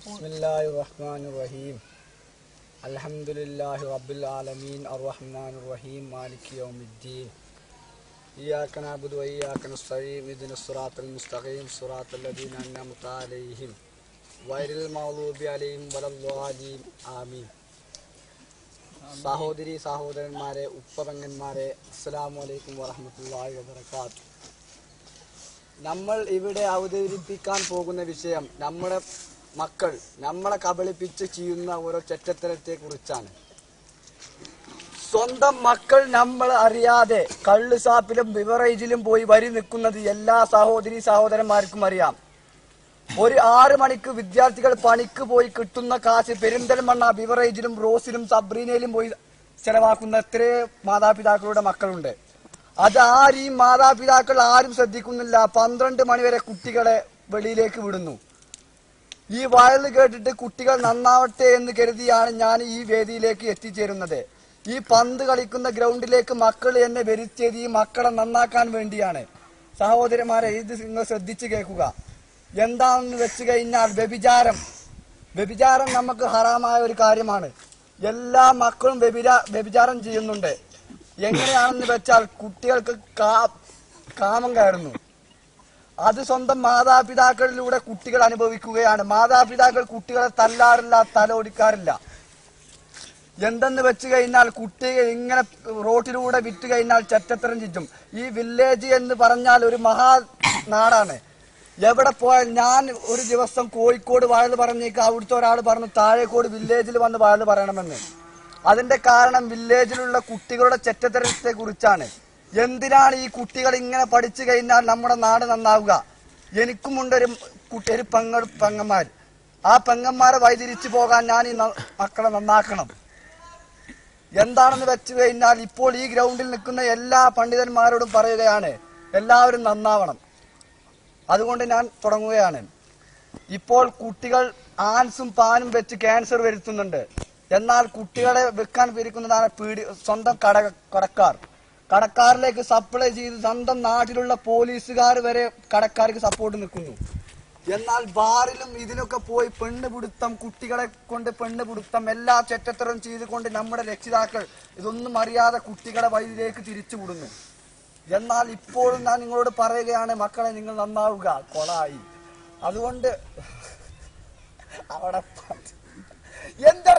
Bismillahirrahmanirrahim. Alhamdulillahi Rabbil Alameen. Ar-Rahmanir-Rahim. Maliki Yawmiddin. Iyyaka na'budu wa iyyaka nasta'in. Ihdinas siratal mustaqim. Siratal ladzina an'amta 'alaihim ghairil maghdubi 'alaihim waladdallin. Amin. സഹോദരി സഹോദരന്മാരെ, ഉപ്പപെങ്ങന്മാരെ, അസ്സലാമു അലൈക്കും വറഹ്മത്തുള്ളാഹി വബറകാതുഹു. നമ്മൾ ഇവിടെ അവതരിപ്പിക്കാൻ പോകുന്ന വിഷയം നമ്മുടെ മക്കൾ നമ്മളെ കബളിപ്പിച്ച് ചെയ്യുന്ന ഓരോ ചെറ്റത്തരത്തെ കുറിച്ചാണ്. സ്വന്തം മക്കൾ നമ്മൾ അറിയാതെ കള്ളുസാപ്പിലും ബിവറേജിലും പോയി വരി നിൽക്കുന്നത് എല്ലാ സഹോദരി സഹോദരന്മാർക്കും അറിയാം. ഒരു 6 മണിക്ക് വിദ്യാർത്ഥികൾ പണിക്ക് പോയി കിട്ടുന്ന കാശ് പെരിന്തൽമണ്ണ ബിവറേജിലും റോസിലും സബ്രീനയിലും പോയി ചെലവാക്കുന്ന എത്രയോ മാതാപിതാക്കളുടെ മക്കളുണ്ട്. അത് ആരും മാതാപിതാക്കൾ ആരും ശ്രദ്ധിക്കുന്നില്ല. 12 മണിവരെ കുട്ടികളെ വെളിയിലേക്ക് വിടുന്നു. ഈ വയല് കേട്ടിട്ട് കുട്ടികൾ നന്നാവട്ടെ എന്ന് കരുതിയാണ് ഞാൻ ഈ വേദിയിലേക്ക് എത്തിച്ചേരുന്നത്. ഈ പന്ത് കളിക്കുന്ന ഗ്രൗണ്ടിലേക്ക് മക്കൾ എന്നെ വരുത്തിയത് ഈ മക്കളെ നന്നാക്കാൻ വേണ്ടിയാണ്. സഹോദരന്മാരെ, ഇത് നിങ്ങൾ ശ്രദ്ധിച്ചു കേൾക്കുക. എന്താണെന്ന് വെച്ച് കഴിഞ്ഞാൽ വ്യഭിചാരം നമുക്ക് ഹറാമായ ഒരു കാര്യമാണ്. എല്ലാ മക്കളും വ്യഭിചാരം ചെയ്യുന്നുണ്ട്. എങ്ങനെയാണെന്ന് വെച്ചാൽ കുട്ടികൾക്ക് കാമം കയറുന്നു. അത് സ്വന്തം മാതാപിതാക്കളിലൂടെ കുട്ടികൾ അനുഭവിക്കുകയാണ്. മാതാപിതാക്കൾ കുട്ടികളെ തല്ലാറില്ല, തല ഒടിക്കാറില്ല. എന്തെന്ന് വെച്ച് കഴിഞ്ഞാൽ കുട്ടികൾ ഇങ്ങനെ റോട്ടിലൂടെ വിറ്റ് കഴിഞ്ഞാൽ ചെറ്റത്തരം ചുറ്റും. ഈ വില്ലേജ് എന്ന് പറഞ്ഞാൽ ഒരു മഹാ നാടാണ്. എവിടെ പോയാൽ, ഞാൻ ഒരു ദിവസം കോഴിക്കോട് വയല് പറഞ്ഞേക്ക്, അവിടുത്തെ ഒരാൾ പറഞ്ഞു താഴേക്കോട് വില്ലേജിൽ വന്ന് വയല് പറയണമെന്ന്. അതിന്റെ കാരണം വില്ലേജിലുള്ള കുട്ടികളുടെ ചെറ്റത്തരത്തെ കുറിച്ചാണ്. എന്തിനാണ് ഈ കുട്ടികൾ ഇങ്ങനെ പഠിച്ചു കഴിഞ്ഞാൽ നമ്മുടെ നാട് നന്നാവുക? എനിക്കുമുണ്ട് ഒരു പെങ്ങന്മാർ. ആ പെങ്ങന്മാരെ വഴിതിരിച്ചു പോകാൻ ഞാൻ ഈ മക്കളെ നന്നാക്കണം. എന്താണെന്ന് വെച്ച് കഴിഞ്ഞാൽ ഇപ്പോൾ ഈ ഗ്രൗണ്ടിൽ നിൽക്കുന്ന എല്ലാ പണ്ഡിതന്മാരോടും പറയുകയാണ്, എല്ലാവരും നന്നാവണം. അതുകൊണ്ട് ഞാൻ തുടങ്ങുകയാണ്. ഇപ്പോൾ കുട്ടികൾ ആൻസും പാനും വെച്ച് ക്യാൻസർ വരുത്തുന്നുണ്ട്. എന്നാൽ കുട്ടികളെ വിൽക്കാൻ പിരിക്കുന്നതാണ് സ്വന്തം കടക്കാരിലേക്ക് സപ്ലൈ ചെയ്ത് സ്വന്തം നാട്ടിലുള്ള പോലീസുകാർ വരെ കടക്കാർക്ക് സപ്പോർട്ട് നിൽക്കുന്നു. എന്നാൽ ബാറിലും ഇതിലൊക്കെ പോയി പെണ്ണുപിടുത്തം, കുട്ടികളെ കൊണ്ട് പെണ്ണുപിടുത്തം, എല്ലാ ചെറ്റത്തരം ചെയ്തുകൊണ്ട് നമ്മുടെ രക്ഷിതാക്കൾ ഇതൊന്നും അറിയാതെ കുട്ടികളെ വഴിയിലേക്ക് തിരിച്ചുവിടുന്നു. എന്നാൽ ഇപ്പോഴും ഞാൻ നിങ്ങളോട് പറയുകയാണ്, മക്കളെ നിങ്ങൾ നന്നാവുക. കൊളായി. അതുകൊണ്ട് അവിടെ എന്താ